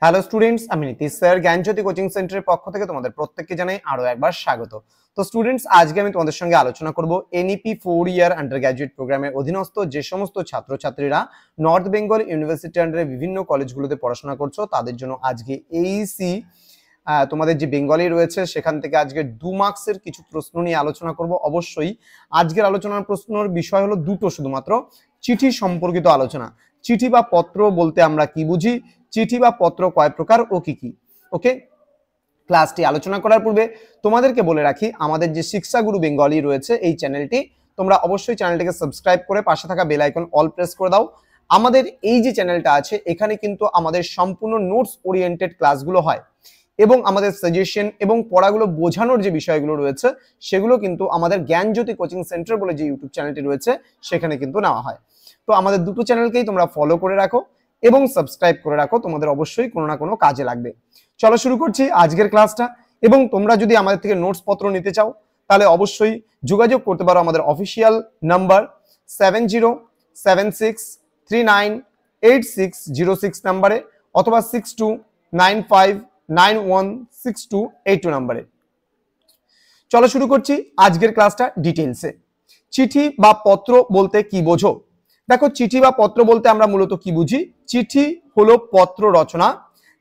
Hello students, আমি Nitish sir জ্ঞানজ্যোতি coaching সেন্টারের পক্ষ থেকে তোমাদের প্রত্যেককে জানাই আরো একবার স্বাগত। তো স্টুডেন্টস, আজকে আমি তোমাদের সঙ্গে আলোচনা করব এনইপি 4 ইয়ার আন্ডার গ্র্যাজুয়েট প্রোগ্রামের অধীনস্থ যে সমস্ত ছাত্রছাত্রীরা নর্থ বেঙ্গল ইউনিভার্সিটি আন্ডারে বিভিন্ন কলেজগুলোতে পড়াশোনা করছো তাদের জন্য আজকে এইসি তোমাদের যে বেঙ্গলি রয়েছে সেখান থেকে আজকে 2 মার্কসের কিছু প্রশ্ন নিয়ে আলোচনা করব। অবশ্যই আজকের আলোচনার প্রশ্নের বিষয় হলো দুটো, শুধুমাত্র চিঠি সম্পর্কিত আলোচনা। চিঠি বা পত্র বলতে আমরা কি বুঝি, চিঠি বা পত্র কয় প্রকার ও কি কি। ওকে, ক্লাসটি আলোচনা করার পূর্বে তোমাদেরকে বলে রাখি, আমাদের যে শিক্ষাগুরু বেঙ্গলি রয়েছে এই চ্যানেলটি, তোমরা অবশ্যই চ্যানেলটিকে সাবস্ক্রাইব করে পাশে থাকা বেল আইকন অল প্রেস করে দাও। আমাদের এই যে চ্যানেলটা আছে এখানে কিন্তু আমাদের সম্পূর্ণ নোটস ওরিয়েন্টেড ক্লাসগুলো হয় এবং আমাদের সাজেশন এবং পড়াগুলো বোঝানোর যে বিষয়গুলো রয়েছে সেগুলো কিন্তু আমাদের জ্ঞানজ্যোতি কোচিং সেন্টার বলে যে ইউটিউব চ্যানেলটি রয়েছে সেখানে কিন্তু নেওয়া হয়। তো আমাদের দুটো চ্যানেলকেই তোমরা ফলো করে রাখো এবং সাবস্ক্রাইব করে রাখো, তোমাদের অবশ্যই কোনো না কোনো কাজে লাগবে। চলো শুরু করছি আজকের ক্লাসটা। এবং তোমরা যদি আমাদের থেকে নোটস পত্র নিতে চাও তাহলে অবশ্যই যোগাযোগ করতে পারো আমাদের অফিসিয়াল নাম্বার 7076398606 নাম্বারে অথবা 6295916282 নাম্বারে। চলো শুরু করছি আজকের ক্লাসটা ডিটেইলসে। চিঠি বা পত্র বলতে কি বোঝো? দেখো, চিঠি বা পত্র বলতে আমরা মূলত কি বুঝি। চিঠি হলো পত্র রচনা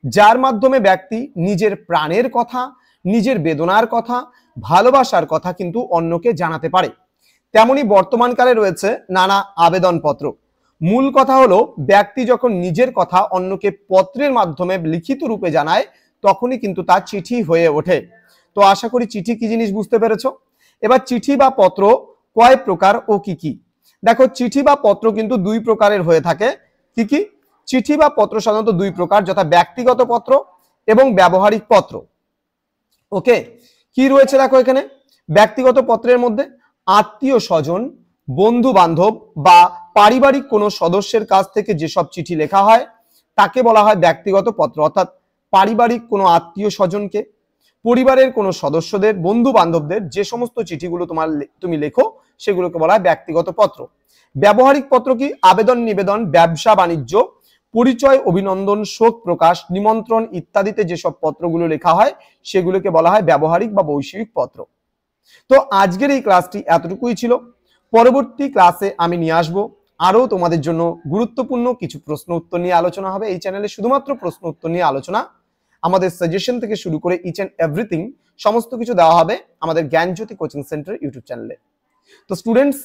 যার মাধ্যমে ব্যক্তি নিজের প্রাণের কথা, নিজের বেদনার কথা, ভালোবাসার কথা কিন্তু অন্যকে জানাতে পারে। তেমনি বর্তমানকালে রয়েছে নানা আবেদনপত্র। মূল কথা হলো ব্যক্তি যখন নিজের কথা অন্যকে পত্রের মাধ্যমে লিখিত রূপে জানায় তখনই কিন্তু তা চিঠি হয়ে ওঠে। তো আশা করি চিঠি কি জিনিস বুঝতে পেরেছো। এবার চিঠি বা পত্র কয় প্রকার ও কি কি। দেখো, চিঠি বা পত্র কিন্তু দুই প্রকারের হয়ে থাকে। কি কি? চিঠি বা পত্র সাধারণত দুই প্রকার, যথা ব্যক্তিগত পত্র এবং ব্যবহারিক পত্র। ওকে, কি রয়েছে দেখো এখানে। ব্যক্তিগত পত্রের মধ্যে আত্মীয় স্বজন, বন্ধু বান্ধব বা পারিবারিক কোনো সদস্যের কাছ থেকে যেসব চিঠি লেখা হয় তাকে বলা হয় ব্যক্তিগত পত্র। অর্থাৎ পারিবারিক কোনো আত্মীয় স্বজনকে, পরিবারের কোনো সদস্যদের, বন্ধু বান্ধবদের যে সমস্ত চিঠিগুলো তুমি লেখো সেগুলোকে বলা হয় ব্যক্তিগত পত্র। ব্যবহারিক পত্র কি? আবেদন নিবেদন, ব্যবসা বাণিজ্য, পরিচয়, অভিনন্দন, শোক প্রকাশ, নিমন্ত্রণ ইত্যাদিতে যেসব পত্রগুলো লেখা হয় সেগুলোকে বলা হয় ব্যবহারিক বা বৈষয়িক পত্র। তো আজকের এই ক্লাসটি এতটুকুই ছিল। পরবর্তী ক্লাসে আমি নিয়ে আসবো আরো তোমাদের জন্য গুরুত্বপূর্ণ কিছু প্রশ্ন উত্তর নিয়ে আলোচনা হবে। এই চ্যানেলে শুধুমাত্র প্রশ্ন উত্তর নিয়ে আলোচনা, আমাদের সাজেশন থেকে শুরু করে ইচ এন্ড এভরিথিং সমস্ত কিছু দেওয়া হবে আমাদের জ্ঞানজ্যোতি কোচিং সেন্টার ইউটিউব চ্যানেলে। তো স্টুডেন্টস,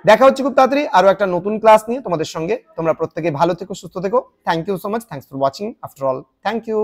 দেখা হচ্ছে খুব তাড়াতাড়ি আরো একটা নতুন ক্লাস নিয়ে তোমাদের সঙ্গে। তোমরা প্রত্যেকে ভালো থেকো, সুস্থ থেকো। Thank you so much. Thanks for watching after all. Thank you.